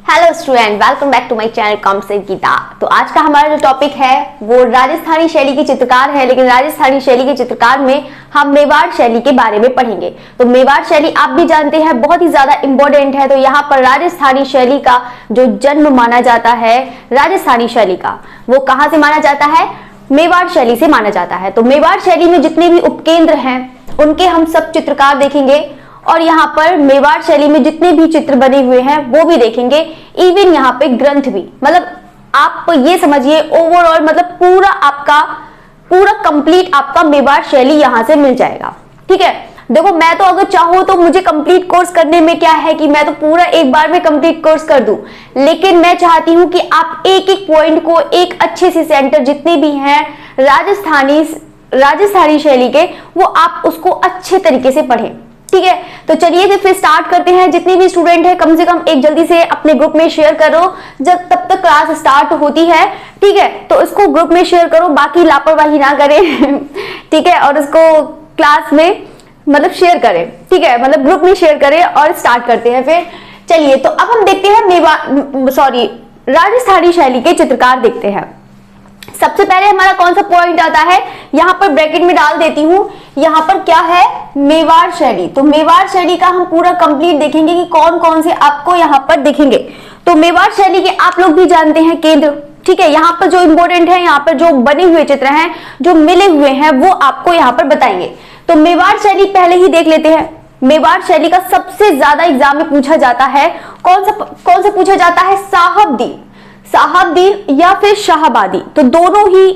Hello student, welcome back to my channel कॉम्सेट गीता। तो आज का हमारा जो टॉपिक है वो राजस्थानी शैली की चित्रकार है, लेकिन राजस्थानी शैली के चित्रकार में हम मेवाड़ शैली के बारे में पढ़ेंगे। तो मेवाड़ शैली आप भी जानते हैं बहुत ही ज्यादा इंपॉर्टेंट है। तो यहाँ पर राजस्थानी शैली का जो जन्म माना जाता है, राजस्थानी शैली का, वो कहाँ से माना जाता है? मेवाड़ शैली से माना जाता है। तो मेवाड़ शैली में जितने भी उपकेंद्र हैं उनके हम सब चित्रकार देखेंगे, और यहाँ पर मेवाड़ शैली में जितने भी चित्र बने हुए हैं वो भी देखेंगे। इवन यहाँ पे ग्रंथ भी, मतलब आप ये समझिए ओवरऑल, मतलब पूरा कंप्लीट आपका मेवाड़ शैली यहाँ से मिल जाएगा। ठीक है, देखो मैं तो अगर चाहूँ तो मुझे कंप्लीट कोर्स करने में क्या है कि मैं तो पूरा एक बार में कंप्लीट कोर्स कर दूं, लेकिन मैं चाहती हूँ कि आप एक एक पॉइंट को, एक अच्छे से सेंटर जितने भी हैं राजस्थानी शैली के, वो आप उसको अच्छे तरीके से पढ़ें। ठीक है, तो चलिए फिर स्टार्ट करते हैं। जितने भी स्टूडेंट है कम से कम एक जल्दी से अपने ग्रुप में शेयर करो, जब तब तक क्लास स्टार्ट होती है। ठीक है, तो इसको ग्रुप में शेयर करो, बाकी लापरवाही ना करें। ठीक है, और इसको क्लास में मतलब शेयर करें। ठीक है, मतलब ग्रुप में शेयर करें और स्टार्ट करते हैं फिर। चलिए, तो अब हम देखते हैं राजस्थानी शैली के चित्रकार देखते हैं। सबसे पहले हमारा कौन सा पॉइंट आता है, यहाँ पर ब्रैकेट में डाल देती हूँ, यहाँ पर क्या है? मेवाड़ शैली। तो मेवाड़ शैली का हम पूरा कंप्लीट देखेंगे कि कौन कौन से आपको यहाँ पर दिखेंगे। तो मेवाड़ शैली के आप लोग भी जानते हैं केंद्र। ठीक है, यहाँ पर जो इंपॉर्टेंट है, यहाँ पर जो बने हुए चित्र हैं, जो मिले हुए हैं, वो आपको यहाँ पर बताएंगे। तो मेवाड़ शैली पहले ही देख लेते हैं। मेवाड़ शैली का सबसे ज्यादा एग्जाम में पूछा जाता है, कौन सा पूछा जाता है? साहबदीन या फिर शाहबादी। तो दोनों ही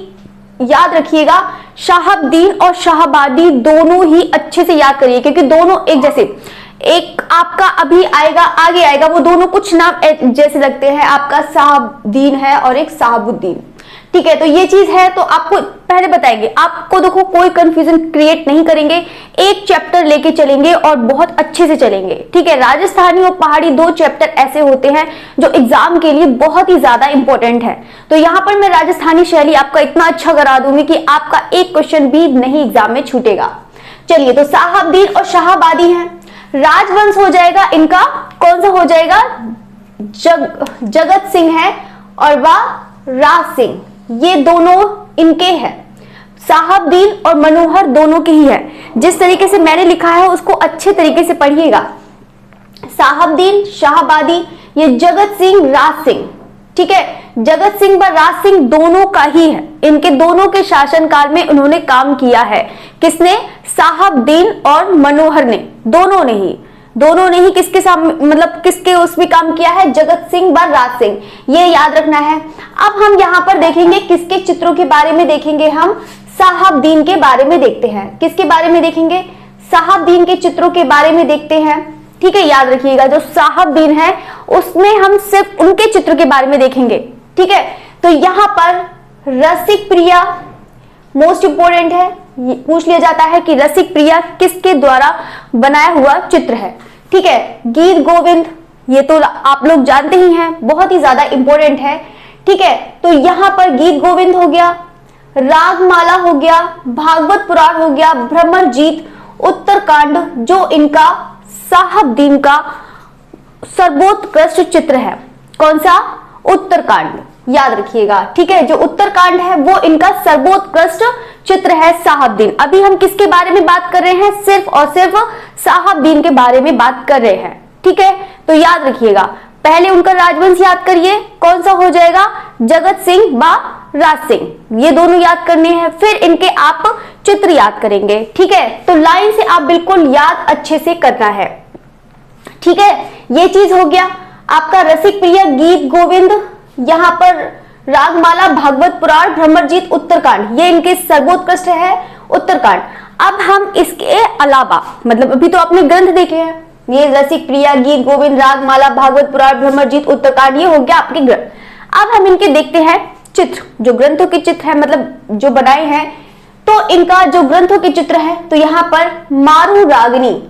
याद रखिएगा, शाहबदीन और शाहबादी दोनों ही अच्छे से याद करिए, क्योंकि दोनों एक जैसे, एक आपका अभी आएगा, आगे आएगा, वो दोनों कुछ नाम जैसे लगते हैं। आपका साहबदीन है और एक साहबुद्दीन। ठीक है, तो ये चीज है, तो आपको पहले बताएंगे। आपको देखो कोई कंफ्यूजन क्रिएट नहीं करेंगे, एक चैप्टर लेके चलेंगे और बहुत अच्छे से चलेंगे। ठीक है, राजस्थानी और पहाड़ी दो चैप्टर ऐसे होते हैं जो एग्जाम के लिए बहुत ही ज्यादा इंपॉर्टेंट है। तो यहाँ पर मैं राजस्थानी शैली आपका इतना अच्छा करा दूंगी कि आपका एक क्वेश्चन भी नहीं एग्जाम में छूटेगा। चलिए, तो साहबदीन और शाहबादी हैं, राजवंश हो जाएगा इनका। कौन सा हो जाएगा? जगत सिंह है और वह राज सिंह, ये दोनों इनके हैं। साहबदीन और मनोहर दोनों के ही है। जिस तरीके से मैंने लिखा है उसको अच्छे तरीके से पढ़िएगा। साहबदीन, शाहबादी, ये जगत सिंह, राज सिंह। ठीक है, जगत सिंह व राज सिंह दोनों का ही है। इनके दोनों के शासनकाल में उन्होंने काम किया है। किसने? साहबदीन और मनोहर ने, दोनों ने ही किसके सामने, मतलब किसके उसमें काम किया है? जगत सिंह व राज सिंह, ये याद रखना है। अब हम यहाँ पर देखेंगे किसके चित्रों के बारे में देखेंगे, हम साहबदीन के बारे में देखते हैं। किसके बारे में देखेंगे? साहबदीन के चित्रों के बारे में देखते हैं। ठीक है, याद रखिएगा, जो साहबदीन है उसमें हम सिर्फ उनके चित्र के बारे में देखेंगे। ठीक है, तो यहाँ पर रसिक प्रिया मोस्ट इंपोर्टेंट है, पूछ लिया जाता है कि रसिक प्रिया किसके द्वारा बनाया हुआ चित्र है। ठीक है, गीत गोविंद, ये तो आप लोग जानते ही हैं, बहुत ही ज्यादा इंपॉर्टेंट है। ठीक है, तो यहाँ पर गीत गोविंद हो गया, रागमाला हो गया, भागवत पुराण हो गया, भ्रमरजीत, उत्तरकांड, जो इनका साहबदीन का सर्वोत्कृष्ट चित्र है। कौन सा? उत्तरकांड, याद रखिएगा। ठीक है, जो उत्तरकांड है वो इनका सर्वोत्कृष्ट चित्र है, साहबदीन। अभी हम किसके बारे में बात कर रहे हैं? सिर्फ और सिर्फ साहबदीन के बारे में बात कर रहे हैं। ठीक है, तो याद रखिएगा, पहले उनका राजवंश याद करिए, कौन सा हो जाएगा? जगत सिंह व राज सिंह, ये दोनों याद करने हैं। फिर इनके आप चित्र याद करेंगे। ठीक है, तो लाइन से आप बिल्कुल याद अच्छे से करना है। ठीक है, ये चीज हो गया आपका रसिक प्रिया, गीत गोविंद, यहाँ पर रागमाला, भागवत पुराण, भ्रमरजीत, उत्तरकांड, ये इनके सर्वोत्कृष्ट है, उत्तरकांड। अब हम इसके अलावा, मतलब अभी तो आपने ग्रंथ देखे हैं, ये रसिक प्रिया, गीत गोविंद, रागमाला, भागवत पुराण, भ्रमरजीत, उत्तरकांड, ये हो गया आपके ग्रंथ। अब हम इनके देखते हैं चित्र, जो ग्रंथों के चित्र है, मतलब जो बनाए हैं। तो इनका जो ग्रंथों के चित्र है, तो यहाँ पर मारू रागनी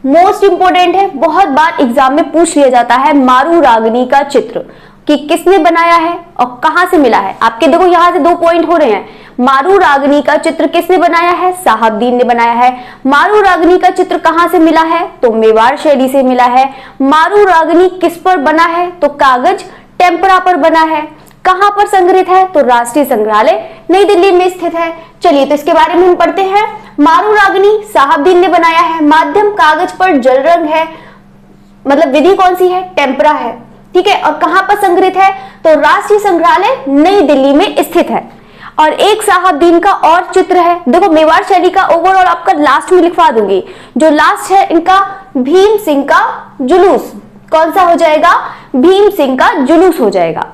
मोस्ट इंपोर्टेंट है, बहुत बार एग्जाम में पूछ लिया जाता है मारू रागनी का चित्र। कि किसने बनाया है और कहां से मिला है। आपके देखो यहां से 2 पॉइंट हो रहे हैं। मारू रागनी का चित्र किसने बनाया है? साहबदीन ने बनाया है। मारू रागनी का चित्र कहां से मिला है? तो मेवाड़ शैली से मिला है। मारू रागनी किस पर बना है? तो कागज टेम्परा पर बना है। कहां पर संग्रहित है? तो राष्ट्रीय संग्रहालय नई दिल्ली में स्थित है। चलिए तो इसके बारे में हम पढ़ते हैं। मारू रागनी साहबदीन ने बनाया है। माध्यम कागज पर जल रंग है, मतलब विधि कौन सी है? टेम्परा है, ठीक है। और कहां पर संग्रहित है? तो राष्ट्रीय संग्रहालय नई दिल्ली में स्थित है। और एक साहबदीन का और चित्र है, देखो मेवाड़ शैली का ओवरऑल आपका लास्ट में लिखवा दूंगी। जो लास्ट है इनका भीम सिंह का जुलूस, कौन सा हो जाएगा? भीम सिंह का जुलूस हो जाएगा।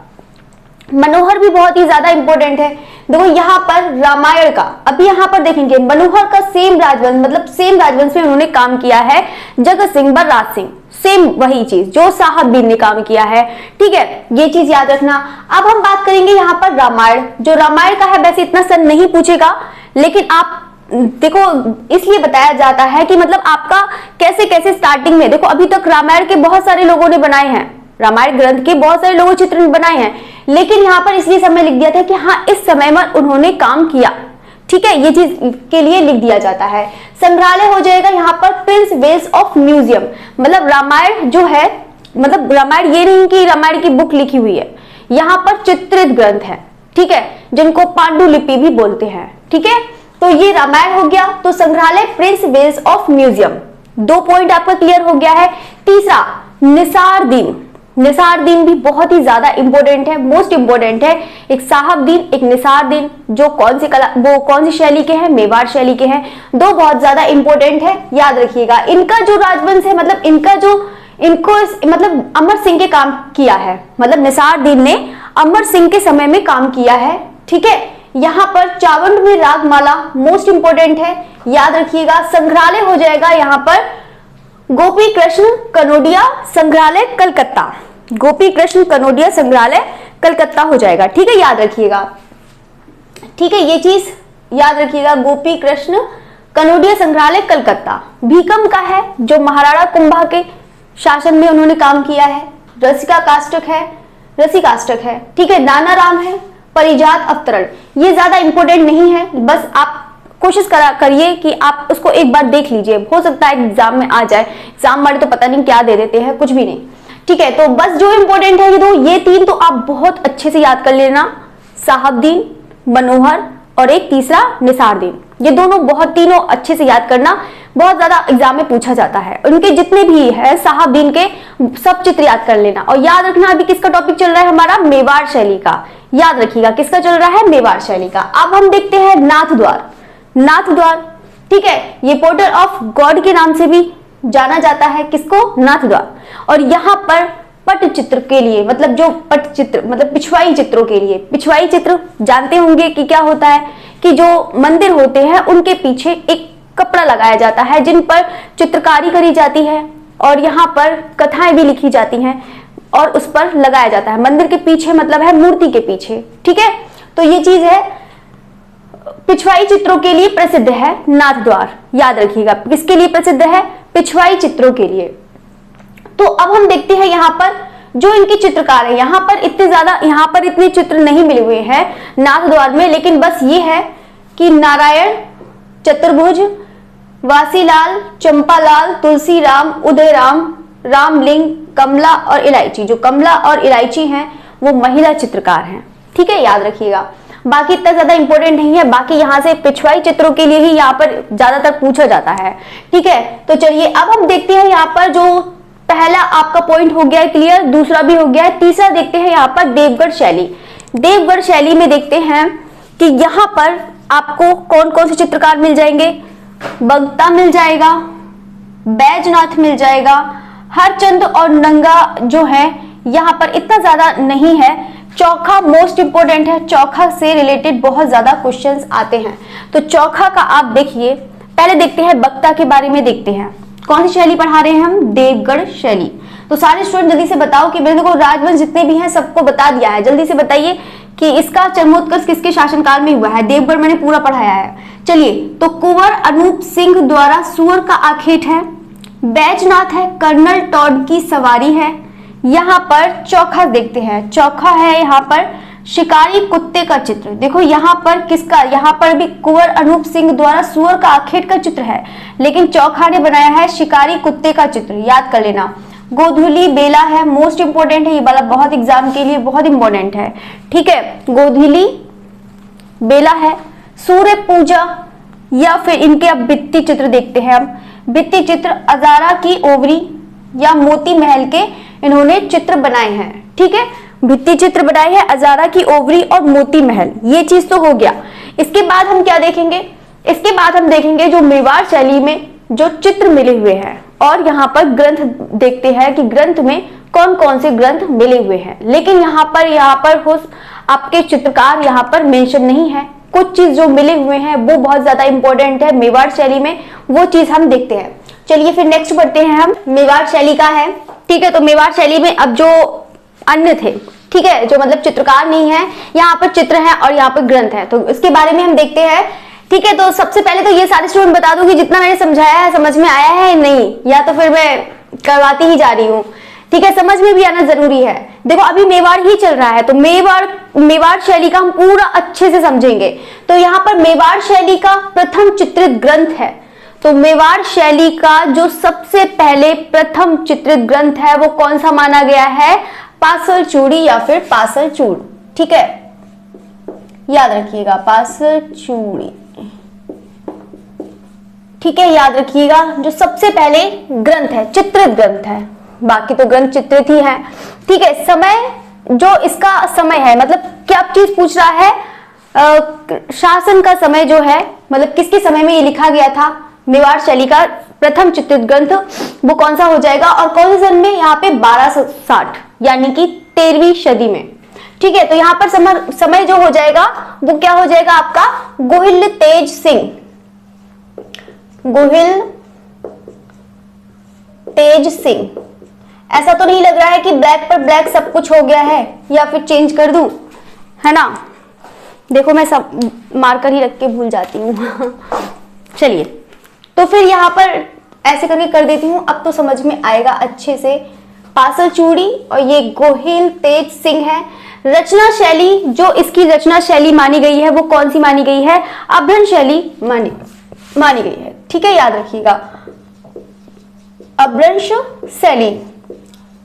मनोहर भी बहुत ही ज्यादा इंपॉर्टेंट है। देखो यहाँ पर रामायण का, अभी यहाँ पर देखेंगे मनोहर का सेम राजवंश, मतलब सेम राजवंश में उन्होंने काम किया है। जगत सिंह बलराज सिंह, सेम वही चीज जो साहबदीन ने काम किया है, ठीक है, ये चीज याद रखना। अब हम बात करेंगे यहाँ पर रामायण। जो रामायण का है वैसे इतना सन नहीं पूछेगा, लेकिन आप देखो इसलिए बताया जाता है कि मतलब आपका कैसे कैसे स्टार्टिंग में, देखो अभी तक रामायण के बहुत सारे लोगों ने बनाए हैं, रामायण ग्रंथ के बहुत सारे लोगों चित्र बनाए हैं, लेकिन यहाँ पर इसलिए समय लिख दिया था कि हाँ इस समय में उन्होंने काम किया, ठीक है, ये चीज के लिए लिख दिया जाता है। संग्रहालय हो जाएगा यहाँ पर प्रिंस वेल्स ऑफ म्यूजियम, मतलब रामायण जो है, मतलब रामायण ये नहीं कि रामायण की बुक लिखी हुई है, यहाँ पर चित्रित ग्रंथ है, ठीक है, जिनको पांडुलिपि भी बोलते हैं, ठीक है। तो ये रामायण हो गया। तो संग्रहालय Prince Wales of Museum, 2 point आपका क्लियर हो गया है। तीसरा निसार दीन, निसार दीन भी बहुत ही ज्यादा इंपॉर्टेंट है, मोस्ट इंपॉर्टेंट है। एक साहबदीन, एक निसार दीन, जो कौन सी कला, वो कौन सी शैली के हैं? मेवाड़ शैली के हैं। 2 बहुत ज्यादा इंपॉर्टेंट है, याद रखिएगा। इनका जो राजवंश है, मतलब इनका जो इनको मतलब अमर सिंह के काम किया है, मतलब निसार दीन ने अमर सिंह के समय में काम किया है, ठीक है। यहाँ पर चावंड में रागमाला मोस्ट इंपॉर्टेंट है, याद रखिएगा। संग्रहालय हो जाएगा यहाँ पर गोपी कृष्ण कनोडिया संग्रहालय कलकत्ता, गोपी कृष्ण कनोडिया संग्रहालय कलकत्ता हो जाएगा, ठीक है, याद रखिएगा, ठीक है, ये चीज याद रखिएगा। गोपी कृष्ण कनोडिया संग्रहालय कलकत्ता। भीकम का है, जो महाराणा कुंभा के शासन में उन्होंने काम किया है। रसिका काष्टक है, रसिकाष्टक है, ठीक है। नाना राम है, परिजात अवतरण, ये ज्यादा इंपॉर्टेंट नहीं है, बस आप कोशिश करिए कि आप उसको एक बार देख लीजिए, हो सकता है एग्जाम में आ जाए। एग्जाम वाले तो पता नहीं क्या दे देते हैं, कुछ भी नहीं, ठीक है। तो बस जो इंपॉर्टेंट है ये 3 तो आप बहुत अच्छे से याद कर लेना, साहबदीन, मनोहर और एक तीसरा निसारदीन, ये दोनों बहुत तीनों अच्छे से याद करना, बहुत ज्यादा एग्जाम में पूछा जाता है। उनके जितने भी है साहबदीन के सब चित्र याद कर लेना। और याद रखना अभी किसका टॉपिक चल रहा है हमारा? मेवाड़ शैली का, याद रखिएगा किसका चल रहा है? मेवाड़ शैली का। अब हम देखते हैं नाथ द्वार, नाथ द्वार, ठीक है, ये पोर्टल ऑफ गॉड के नाम से भी जाना जाता है, किसको? नाथ द्वार। और यहाँ पर पट चित्र के लिए, मतलब जो पट चित्र मतलब पिछवाई चित्रों के लिए, पिछवाई चित्र जानते होंगे कि क्या होता है, कि जो मंदिर होते हैं उनके पीछे एक कपड़ा लगाया जाता है जिन पर चित्रकारी करी जाती है और यहाँ पर कथाएं भी लिखी जाती हैं और उस पर लगाया जाता है। मंदिर के पीछे मतलब है मूर्ति के पीछे, ठीक है। तो ये चीज है, पिछवाई चित्रों के लिए प्रसिद्ध है नाथ द्वार, याद रखिएगा किसके लिए प्रसिद्ध है? पिछवाई चित्रों के लिए। तो अब हम देखते हैं यहाँ पर जो इनके चित्रकार है, यहाँ पर इतने ज्यादा, यहाँ पर इतने चित्र नहीं मिले हुए हैं नाथ द्वार में, लेकिन बस ये है कि नारायण, चतुर्भुज, वासीलाल, चंपालाल, तुलसीराम, उदयराम, रामलिंग, कमला और इलायची, जो कमला और इलायची हैं वो महिला चित्रकार हैं, ठीक है, याद रखिएगा। बाकी इतना ज्यादा इंपॉर्टेंट नहीं है, बाकी यहाँ से पिछवाई चित्रों के लिए ही यहाँ पर ज्यादातर पूछा जाता है, ठीक है। तो चलिए अब हम देखते हैं यहाँ पर जो पहला आपका पॉइंट हो गया है क्लियर, दूसरा भी हो गया है, तीसरा देखते हैं यहाँ पर देवगढ़ शैली। देवगढ़ शैली में देखते हैं कि यहाँ पर आपको कौन कौन से चित्रकार मिल जाएंगे? बगता मिल जाएगा, बैजनाथ मिल जाएगा, हरचंद और नंगा जो है यहाँ पर इतना ज्यादा नहीं है। चौखा मोस्ट इंपोर्टेंट है, चौखा से रिलेटेड बहुत ज्यादा क्वेश्चंस आते हैं, तो चौखा का आप देखिए। पहले देखते हैं बगता के बारे में, देखते हैं कौन सी शैली पढ़ा रहे हैं हम? देवगढ़ शैली। तो सारे स्टूडेंट जल्दी से बताओ कि मेरे को राजवंश जितने भी हैं सबको बता दिया है, जल्दी से बताइए कि इसका जन्मोत्कर्ष किसके शासनकाल में हुआ है? देवगढ़ मैंने पूरा पढ़ाया है। चलिए, तो कुंवर अनूप सिंह द्वारा सुअर का आखेट है, बैजनाथ है, कर्नल टॉड की सवारी है, यहाँ पर चौथा देखते हैं। चौथा है यहाँ पर शिकारी कुत्ते का चित्र। देखो यहाँ पर किसका, यहाँ पर भी कुंवर अनूप सिंह द्वारा सुअर का आखेट का चित्र है, लेकिन चौथा ने बनाया है शिकारी कुत्ते का चित्र, याद कर लेना। गोधूली बेला है, मोस्ट इंपोर्टेंट है ये वाला, बहुत एग्जाम के लिए बहुत इंपॉर्टेंट है, ठीक है। गोधूली बेला है। सूर्य पूजा या फिर इनके अब भित्ति चित्र देखते हैं हम। भित्ति चित्र अजारा की ओवरी या मोती महल के इन्होंने चित्र बनाए हैं, ठीक है। भित्ति चित्र बनाए हैं अजारा की ओवरी और मोती महल, ये चीज तो हो गया। इसके बाद हम क्या देखेंगे, इसके बाद हम देखेंगे जो मेवाड़ शैली में जो चित्र मिले हुए हैं, और यहाँ पर ग्रंथ देखते हैं कि ग्रंथ में कौन कौन से ग्रंथ मिले हुए हैं। लेकिन यहाँ पर हो आपके चित्रकार यहाँ पर मेंशन नहीं है। कुछ चीज जो मिले हुए हैं वो बहुत ज्यादा इंपॉर्टेंट है मेवाड़ शैली में, वो चीज हम देखते हैं। चलिए फिर नेक्स्ट बढ़ते हैं हम। मेवाड़ शैली का है, ठीक है। तो मेवाड़ शैली में अब जो अन्य थे, ठीक है, जो मतलब चित्रकार नहीं है, यहाँ पर चित्र है और यहाँ पर ग्रंथ है, तो इसके बारे में हम देखते हैं, ठीक है। तो सबसे पहले तो ये सारे स्टूडेंट बता दूं कि जितना मैंने समझाया है समझ में आया है नहीं, या तो फिर मैं करवाती ही जा रही हूँ, ठीक है। समझ में भी आना जरूरी है। देखो अभी मेवाड़ ही चल रहा है, तो मेवाड़ शैली का हम पूरा अच्छे से समझेंगे। तो यहाँ पर मेवाड़ शैली का प्रथम चित्रित ग्रंथ है, तो मेवाड़ शैली का जो सबसे पहले प्रथम चित्रित ग्रंथ है वो कौन सा माना गया है, पासल चूड़ी या फिर पासल चूड़, ठीक है, याद रखिएगा पासल चूड़ी, ठीक है, याद रखिएगा। जो सबसे पहले ग्रंथ है, चित्रित ग्रंथ है, बाकी तो ग्रंथ चित्रित ही है, ठीक है। समय जो इसका समय है, मतलब क्या चीज पूछ रहा है, शासन का समय जो है, मतलब किसके समय में ये लिखा गया था, मेवाड़ शैली का प्रथम चित्रित ग्रंथ वो कौन सा हो जाएगा, और कौन से सन में, यहाँ पे 1260 यानी कि 13वीं सदी में, ठीक है। तो यहाँ पर समय जो हो जाएगा वो क्या हो जाएगा आपका, गोहिल तेज सिंह, गोहिल तेज सिंह। ऐसा तो नहीं लग रहा है कि ब्लैक पर ब्लैक सब कुछ हो गया है, या फिर चेंज कर दूं, है ना। देखो मैं सब मार्कर ही रख के भूल जाती हूँ चलिए, तो फिर यहाँ पर ऐसे करके कर देती हूँ, अब तो समझ में आएगा अच्छे से। पासल चूड़ी और ये गोहिल तेज सिंह है। रचना शैली, जो इसकी रचना शैली मानी गई है वो कौन सी मानी गई है, अभ्रंश शैली मानी गई है, ठीक है, याद रखिएगा, अभ्रंश शैली,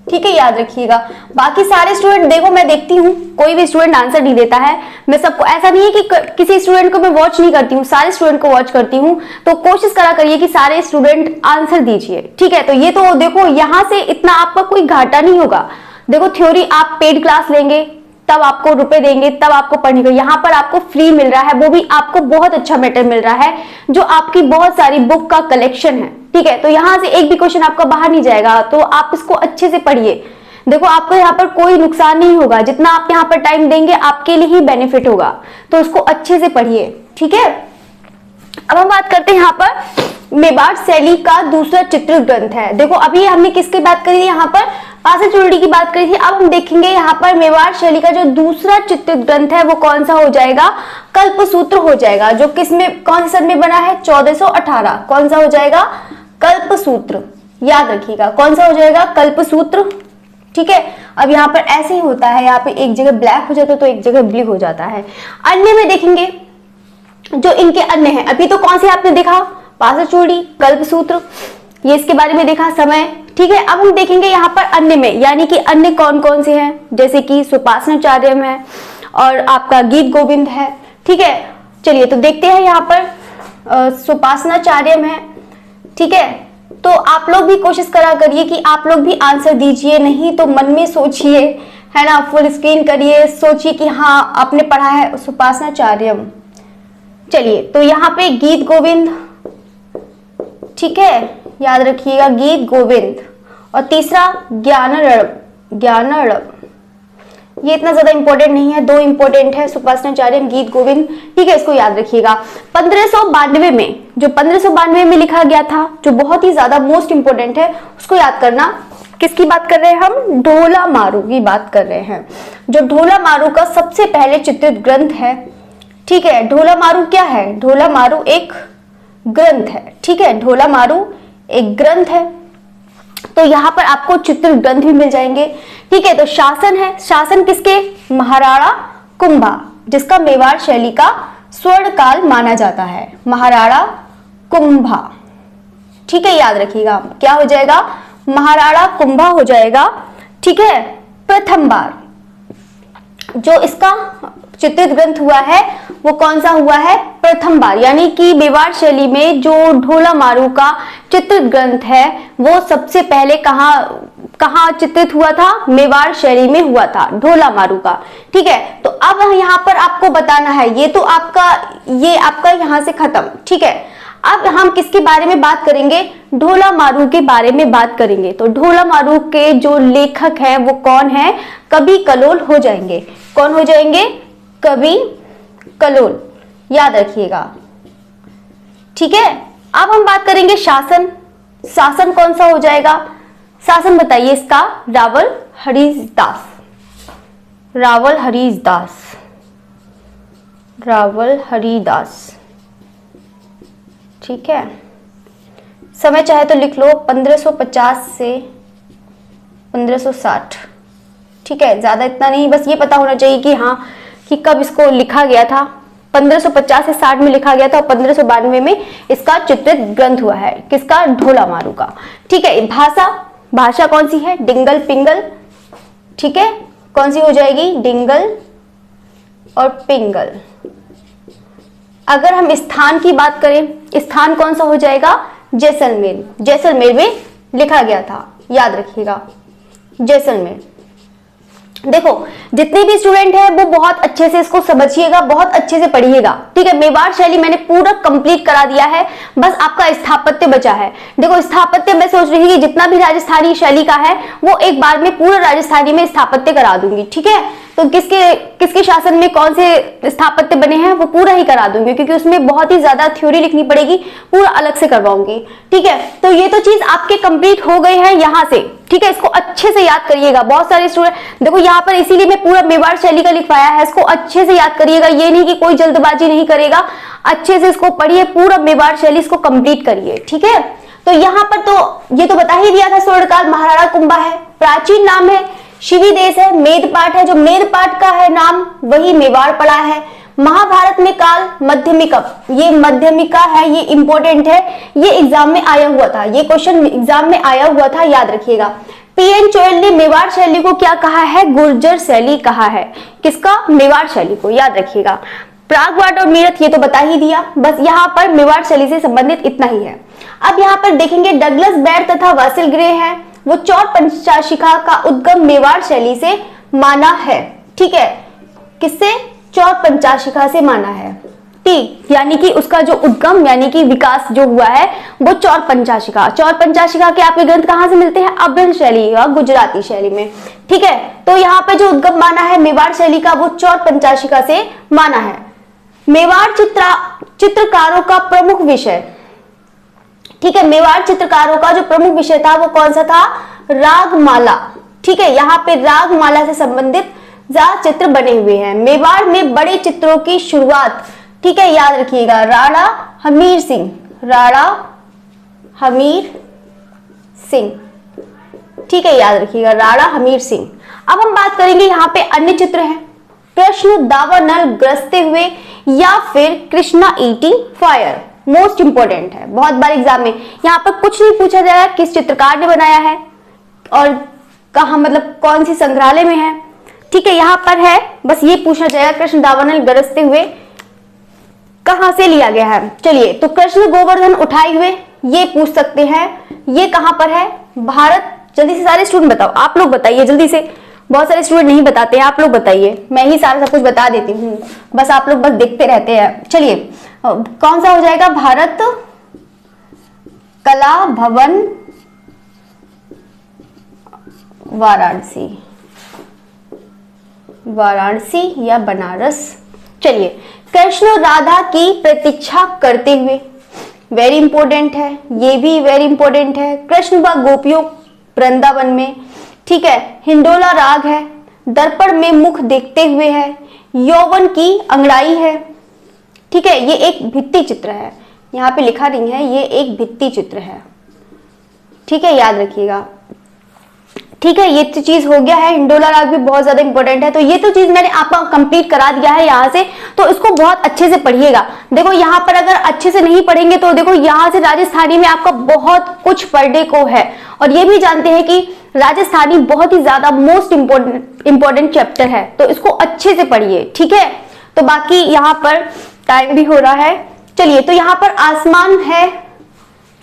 ठीक है, याद रखिएगा। बाकी सारे स्टूडेंट देखो, मैं देखती हूँ कोई भी स्टूडेंट आंसर नहीं देता है, मैं सबको, ऐसा नहीं है कि किसी स्टूडेंट को मैं वॉच नहीं करती हूँ, सारे स्टूडेंट को वॉच करती हूँ, तो कोशिश करा करिए कि सारे स्टूडेंट आंसर दीजिए, ठीक है। तो ये तो देखो यहाँ से इतना आपका कोई घाटा नहीं होगा। देखो थ्योरी आप पेड क्लास लेंगे तब आपको रुपए देंगे, तब आपको पढ़ने को, यहाँ पर आपको फ्री मिल रहा है, वो भी आपको बहुत अच्छा मैटर मिल रहा है, जो आपकी बहुत सारी बुक का कलेक्शन है, ठीक है। तो यहाँ से एक भी क्वेश्चन आपका बाहर नहीं जाएगा, तो आप इसको अच्छे से पढ़िए। देखो आपको यहाँ पर कोई नुकसान नहीं होगा, जितना आप यहाँ पर टाइम देंगे आपके लिए ही बेनिफिट होगा, तो उसको अच्छे से पढ़िए, ठीक है। अब हम बात करते हैं यहाँ पर मेवाड़ शैली का दूसरा चित्रित ग्रंथ है। देखो अभी हमने किसकी बात करी थी, यहाँ पर पासल चूड़ी की बात करी थी। अब हम देखेंगे यहाँ पर मेवाड़ शैली का जो दूसरा चित्रित ग्रंथ है वो कौन सा हो जाएगा, कल्पसूत्र हो जाएगा, जो किसमें, कौन से सन में बना है, 1418। कौन सा हो जाएगा, कल्पसूत्र, याद रखिएगा, कौन सा हो जाएगा, कल्पसूत्र, ठीक है। अब यहाँ पर ऐसे ही होता है, यहाँ पे एक जगह ब्लैक हो जाता है तो एक जगह ब्लू हो जाता है। अन्य में देखेंगे जो इनके अन्य हैं, अभी तो कौन से आपने देखा, पासल चूड़ी, कल्पसूत्र, ये इसके बारे में देखा, समय, ठीक है। अब हम देखेंगे यहाँ पर अन्य में, यानी कि अन्य कौन कौन से हैं, जैसे कि सुपासनाचार्यम है और आपका गीत गोविंद है, ठीक है। चलिए तो देखते हैं यहाँ पर सुपासनाचार्यम है, ठीक है। तो आप लोग भी कोशिश करा करिए कि आप लोग भी आंसर दीजिए, नहीं तो मन में सोचिए, है ना, फुल स्क्रीन करिए, सोचिए कि हाँ आपने पढ़ा है सुपासनाचार्यम। चलिए तो यहाँ पे गीत गोविंद, ठीक है, याद रखिएगा गीत गोविंद, और तीसरा ज्ञानर्णव, ये इतना ज्यादा इंपॉर्टेंट नहीं है, दो इंपॉर्टेंट है, सुपासनाचार्य, गीत गोविंद, ठीक है, इसको याद रखिएगा। 1592 में, जो 1592 में लिखा गया था, जो बहुत ही ज्यादा मोस्ट इंपॉर्टेंट है, उसको याद करना। किसकी बात कर रहे हैं हम, ढोला मारू की बात कर रहे हैं, जो ढोला मारू का सबसे पहले चित्रित ग्रंथ है, ठीक है। ढोला मारू क्या है, ढोला मारू एक ग्रंथ है, ठीक है, ढोला मारू एक ग्रंथ है। तो यहाँ पर आपको चित्र ग्रंथ भी मिल जाएंगे। ठीक है, तो शासन है, शासन किसके? महाराणा कुंभा, जिसका मेवाड़ शैली का स्वर्ण काल माना जाता है, महाराणा कुंभा। ठीक है, याद रखिएगा क्या हो जाएगा? महाराणा कुंभा हो जाएगा। ठीक है, प्रथम बार जो इसका चित्रित ग्रंथ हुआ है वो कौन सा हुआ है? प्रथम बार, यानी कि मेवाड़ शैली में जो ढोला मारू का चित्रित ग्रंथ है वो सबसे पहले कहाँ चित्रित हुआ था? मेवाड़ शैली में हुआ था, ढोला मारू का। ठीक है, तो अब यहाँ पर आपको बताना है, ये तो आपका यहाँ से खत्म। ठीक है, अब हम किसके बारे में बात करेंगे? ढोला मारू के बारे में बात करेंगे। तो ढोला मारू के जो लेखक हैं वो कौन है? कवि कलोल हो जाएंगे। कौन हो जाएंगे? कवि कलोल, याद रखिएगा। ठीक है, अब हम बात करेंगे शासन। शासन कौन सा हो जाएगा? शासन बताइए इसका? रावल हरिदास, रावल हरिदास, रावल हरिदास। ठीक है, समय चाहे तो लिख लो 1550 से 1560। ठीक है, ज्यादा इतना नहीं, बस ये पता होना चाहिए कि हाँ कि कब इसको लिखा गया था। 1550 से 60 में लिखा गया था और 1592 में इसका चित्रित ग्रंथ हुआ है। किसका? ढोला मारू का। ठीक है, भाषा कौन सी है? डिंगल पिंगल। ठीक है, कौन सी हो जाएगी? डिंगल और पिंगल। अगर हम स्थान की बात करें, स्थान कौन सा हो जाएगा? जैसलमेर। जैसलमेर में लिखा गया था, याद रखिएगा, जैसलमेर। देखो जितने भी स्टूडेंट हैं वो बहुत अच्छे से इसको समझिएगा, बहुत अच्छे से पढ़िएगा। ठीक है, मेवाड़ शैली मैंने पूरा कंप्लीट करा दिया है, बस आपका स्थापत्य बचा है। देखो स्थापत्य मैं सोच रही थी कि जितना भी राजस्थानी शैली का है वो एक बार में पूरा राजस्थानी में स्थापत्य करा दूंगी। ठीक है, तो किसके शासन में कौन से स्थापत्य बने हैं वो पूरा ही करा दूंगी, क्योंकि उसमें बहुत ही ज्यादा थ्योरी लिखनी पड़ेगी, पूरा अलग से करवाऊंगी। ठीक है, तो ये तो चीज आपके कंप्लीट हो गई है यहाँ से। ठीक है, इसको अच्छे से याद करिएगा। बहुत सारे स्टूडेंट देखो यहाँ पर इसीलिए मैं पूरा मेवाड़ शैली का लिखवाया है, इसको अच्छे से याद करिएगा। ये नहीं कि कोई जल्दबाजी नहीं करेगा, अच्छे से इसको पढ़िए, पूरा मेवाड़ शैली इसको कंप्लीट करिए। ठीक है, तो यहाँ पर तो ये तो बता ही दिया था, स्वर्णकाल महाराणा कुंभा है, प्राचीन नाम है शिवी देश है, मेदपाट है, जो मेदपाट का है नाम वही मेवाड़ पड़ा है। महाभारत में काल मध्यमिका, ये मध्यमिका है, ये इंपॉर्टेंट है, ये एग्जाम में आया हुआ था, ये क्वेश्चन एग्जाम में आया हुआ था, याद रखिएगा। पीएन चोयल ने मेवाड़ शैली को क्या कहा है? गुर्जर शैली कहा है। किसका? मेवाड़ शैली को, याद रखिएगा। प्रागवाट और मीरठ ये तो बता ही दिया, बस यहाँ पर मेवाड़ शैली से संबंधित इतना ही है। अब यहाँ पर देखेंगे डगलस बेर तथा वासिल ग्रे है, वो चौर पंचाशिखा का उद्गम मेवाड़ शैली से माना है। ठीक है, किससे? चौर पंचाशिखा से माना है। ठीक, यानी कि उसका जो उद्गम यानी कि विकास जो हुआ है वो चौर पंचाशिखा। चौर पंचाशिखा के आपके ग्रंथ कहाँ से मिलते हैं? अभ्रंश शैली या गुजराती शैली में। ठीक है, तो यहाँ पे जो उद्गम माना है मेवाड़ शैली का वो चौर पंचाशिखा से माना है। मेवाड़ चित्रकारों का प्रमुख विषय, ठीक है, मेवाड़ चित्रकारों का जो प्रमुख विषय था वो कौन सा था? रागमाला। ठीक है, यहाँ पे रागमाला से संबंधित ज्यादा चित्र बने हुए हैं। मेवाड़ में बड़े चित्रों की शुरुआत, ठीक है, याद रखिएगा, राणा हमीर सिंह, राणा हमीर सिंह। ठीक है, याद रखिएगा, राणा हमीर सिंह। अब हम बात करेंगे यहाँ पे अन्य चित्र हैं, कृष्ण दावानल ग्रसते हुए या फिर Krishna eating fire. Most important है, बहुत बार एग्जाम में यहाँ पर कुछ नहीं पूछा जाएगा किस चित्रकार ने बनाया है और कहा, मतलब कौन सी संग्रहालय में है। ठीक है, यहाँ पर है, बस ये पूछा जाएगा कृष्ण दावानल गरजते हुए कहां से लिया गया है। चलिए, तो कृष्ण गोवर्धन उठाए हुए ये पूछ सकते हैं, ये कहां पर है? भारत। जल्दी से सारे स्टूडेंट बताओ, आप लोग बताइए जल्दी से, बहुत सारे स्टूडेंट नहीं बताते हैं, आप लोग बताइए, मैं ही सारा सब कुछ बता देती हूँ, बस आप लोग बस देखते रहते हैं। चलिए, कौन सा हो जाएगा? भारत कला भवन वाराणसी, वाराणसी या बनारस। चलिए, कृष्ण राधा की प्रतीक्षा करते हुए, वेरी इंपॉर्टेंट है, ये भी वेरी इंपॉर्टेंट है। कृष्ण व गोपियों वृंदावन में, ठीक है, हिंडोला राग है, दर्पण में मुख देखते हुए है, यौवन की अंगड़ाई है। ठीक है, ये एक भित्ति चित्र है, यहाँ पे लिखा नहीं है, ये एक भित्ति चित्र है। ठीक है, याद रखिएगा। ठीक है, ये तो चीज हो गया है। हिंडोला राग भी बहुत ज्यादा इंपॉर्टेंट है, तो ये तो चीज मैंने आपका कंप्लीट करा दिया है यहाँ से, तो इसको बहुत अच्छे से पढ़िएगा। देखो यहाँ पर अगर अच्छे से नहीं पढ़ेंगे तो देखो यहाँ से राजस्थानी में आपका बहुत कुछ पढ़ने को है, और ये भी जानते हैं कि राजस्थानी बहुत ही ज्यादा मोस्ट इंपॉर्टेंट चैप्टर है, तो इसको अच्छे से पढ़िए। ठीक है, तो बाकी यहाँ पर टाइम भी हो रहा है। चलिए, तो यहाँ पर आसमान है,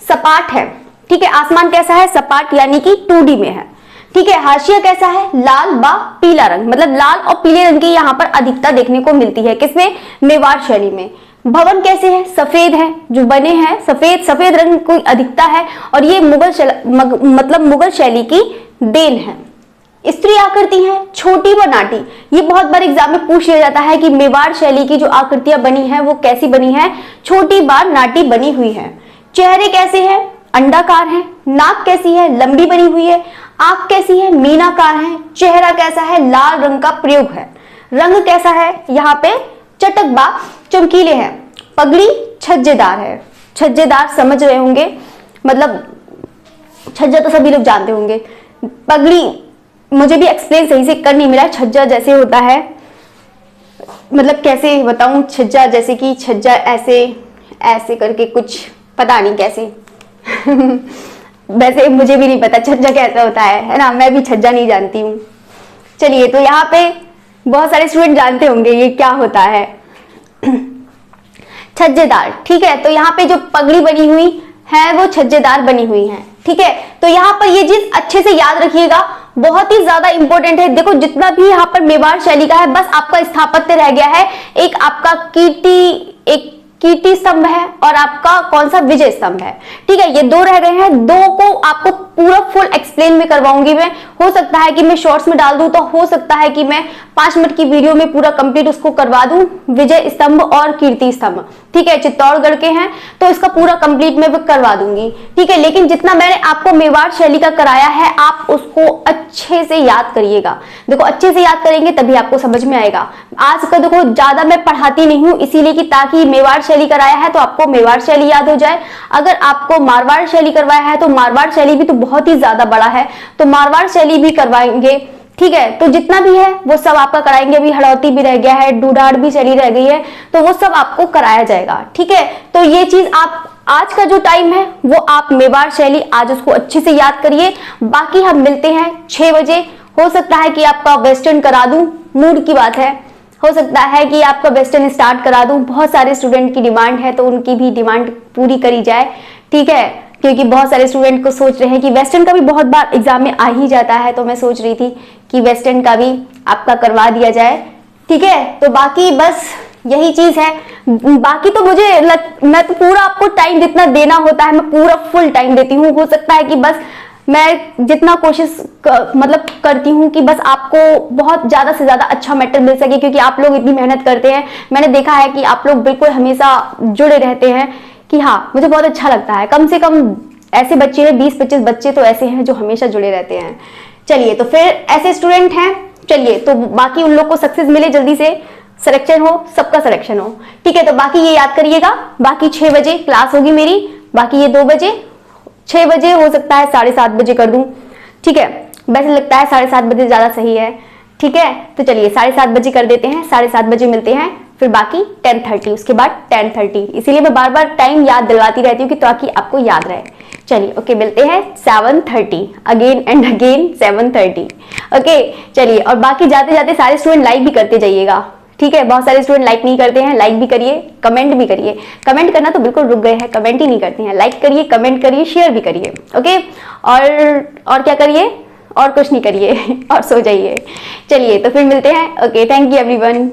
सपाट है। ठीक है, आसमान कैसा है? सपाट, यानी कि 2D में है। ठीक है, हाशिया कैसा है? लाल व पीला रंग, मतलब लाल और पीले रंग की यहाँ पर अधिकता देखने को मिलती है। किसमें? मेवाड़ शैली में। भवन कैसे है? सफेद है, जो बने हैं सफेद रंग की अधिकता है, और ये मुगल शैली की देन है। स्त्री आकृति है छोटी व नाटी। ये बहुत बार एग्जाम में पूछ लिया जाता है कि मेवाड़ शैली की जो आकृतियां बनी है वो कैसी बनी है? छोटी व नाटी बनी हुई है। चेहरे कैसे हैं? अंडाकार है। नाक कैसी है? लंबी बनी हुई है। आंख कैसी है? मीनाकार है। चेहरा कैसा है? लाल रंग का प्रयोग है। रंग कैसा है? यहाँ पे चटक व चमकीले हैं। पगड़ी छज्जेदार है। छज्जेदार समझ रहे होंगे, मतलब छज्जा तो सभी लोग जानते होंगे। पगड़ी मुझे भी एक्सप्लेन सही से कर नहीं मिला। छज्जा जैसे होता है, मतलब कैसे बताऊं? छज्जा जैसे कि छज्जा ऐसे ऐसे करके कुछ, पता नहीं कैसे वैसे मुझे भी नहीं पता छज्जा कैसा होता है ना, मैं भी छज्जा नहीं जानती हूँ। चलिए, तो यहाँ पे बहुत सारे स्टूडेंट जानते होंगे ये क्या होता है छज्जेदार। ठीक है, तो यहाँ पे जो पगड़ी बनी हुई है वो छज्जेदार बनी हुई है। ठीक है, तो यहाँ पर ये चीज अच्छे से याद रखिएगा, बहुत ही ज्यादा इंपॉर्टेंट है। देखो जितना भी यहाँ पर मेवाड़ शैली का है, बस आपका स्थापत्य रह गया है, एक आपका कीर्ति स्तंभ है और आपका कौन सा? विजय स्तंभ है। ठीक है, ये दो रह गए हैं। दो को आपको पूरा फुल एक्सप्लेन में करवाऊंगी मैं। हो सकता है कि मैं शॉर्ट्स में डाल दूं, तो हो सकता है कि मैं 5 मिनट की वीडियो में पूरा कंप्लीट उसको करवा दूं, विजय स्तंभ और कीर्ति स्तंभ। ठीक है, चित्तौड़गढ़ के हैं, तो इसका पूरा कंप्लीट मैं करवा दूंगी। ठीक है, लेकिन जितना मैंने आपको मेवाड़ शैली का कराया है, आप उसको अच्छे से याद करिएगा। देखो अच्छे से याद करेंगे तभी आपको समझ में आएगा। आज का देखो ज्यादा मैं पढ़ाती नहीं हूँ, इसीलिए कि ताकि मेवाड़ शैली कराया है तो आपको मेवाड़ शैली याद हो जाए। अगर आपको मारवाड़ शैली करवाया है तो मारवाड़ शैली भी तो बहुत ही ज्यादा बड़ा है, तो मारवाड़ शैली भी करवाएंगे। ठीक है, तो जितना भी है वो सब आपका कराएंगे। अभी हड़ौती भी रह गया है, डूडाड़ भी शैली रह गई है, तो वो सब आपको कराया जाएगा। ठीक है, तो ये चीज आप आज का जो टाइम है वो आप मेवाड़ शैली आज उसको अच्छे से याद करिए। बाकी हम मिलते हैं 6 बजे। हो सकता है कि आपका वेस्टर्न करा दूं, मूड की बात है। हो सकता है कि आपका वेस्टर्न स्टार्ट करा दूं, बहुत सारे स्टूडेंट की डिमांड है, तो उनकी भी डिमांड पूरी करी जाए। ठीक है, क्योंकि बहुत सारे स्टूडेंट को सोच रहे हैं कि वेस्टर्न का भी बहुत बार एग्जाम में आ ही जाता है, तो मैं सोच रही थी कि वेस्टर्न का भी आपका करवा दिया जाए। ठीक है, तो बाकी बस यही चीज है। बाकी तो मैं तो पूरा आपको टाइम जितना देना होता है मैं पूरा फुल टाइम देती हूँ। हो सकता है कि बस मैं जितना कोशिश मतलब करती हूँ कि बस आपको बहुत ज्यादा से ज्यादा अच्छा मैटर मिल सके, क्योंकि आप लोग इतनी मेहनत करते हैं। मैंने देखा है कि आप लोग बिल्कुल हमेशा जुड़े रहते हैं, कि हाँ मुझे बहुत अच्छा लगता है। कम से कम ऐसे बच्चे हैं, 20-25 बच्चे तो ऐसे हैं जो हमेशा जुड़े रहते हैं। चलिए, तो फिर ऐसे स्टूडेंट हैं। चलिए, तो बाकी उन लोग को सक्सेस मिले, जल्दी से सिलेक्शन हो, सबका सिलेक्शन हो। ठीक है, तो बाकी ये याद करिएगा। बाकी 6 बजे क्लास होगी मेरी, बाकी ये 2 बजे, 6 बजे हो सकता है 7:30 बजे कर दूं। ठीक है, वैसे लगता है 7:30 बजे ज्यादा सही है। ठीक है, तो चलिए 7:30 बजे कर देते हैं। 7:30 बजे मिलते हैं, फिर बाकी 10:30, उसके बाद 10:30। इसीलिए मैं बार बार टाइम याद दिलवाती रहती हूँ कि ताकि आपको याद रहे। चलिए, ओके, मिलते हैं 7:30, अगेन एंड अगेन 7:30। ओके, चलिए, और बाकी जाते जाते सारे स्टूडेंट लाइक भी करते जाइएगा। ठीक है, बहुत सारे स्टूडेंट लाइक नहीं करते हैं, लाइक भी करिए, कमेंट भी करिए। कमेंट करना तो बिल्कुल रुक गए हैं, कमेंट ही नहीं करते हैं। लाइक करिए, कमेंट करिए, शेयर भी करिए। ओके, और क्या करिए? और कुछ नहीं करिए और सो जाइए। चलिए, तो फिर मिलते हैं। Okay, thank you everyone.